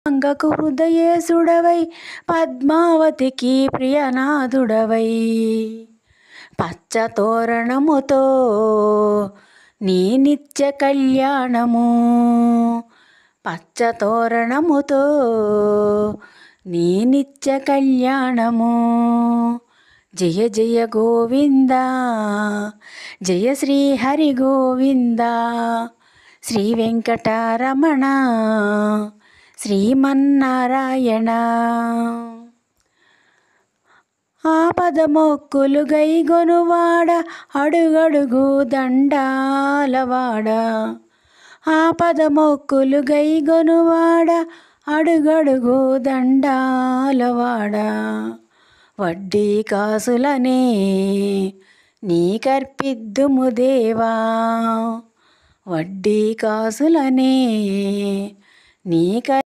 అంగకు హృదయేశుడవై పద్మావతికి ప్రియనాథుడవై పచ్చతోరణముతో నీ నిత్య కళ్యాణము పచ్చతోరణముతో నీ నిత్య కళ్యాణము జయ జయ గోవింద జయ శ్రీ హరి గోవింద శ్రీ వెంకటరమణ శ్రీమన్నారాయణ ఆపదమొక్కులు గైగొనువాడ అడుగడుగు దండాలవాడ ఆపదమొక్కులు గైగొనువాడ అడుగడుగు దండాలవాడ వడ్డీ కాసులనే నీకర్పిద్దుము దేవా వడ్డీ కాసులనే నీక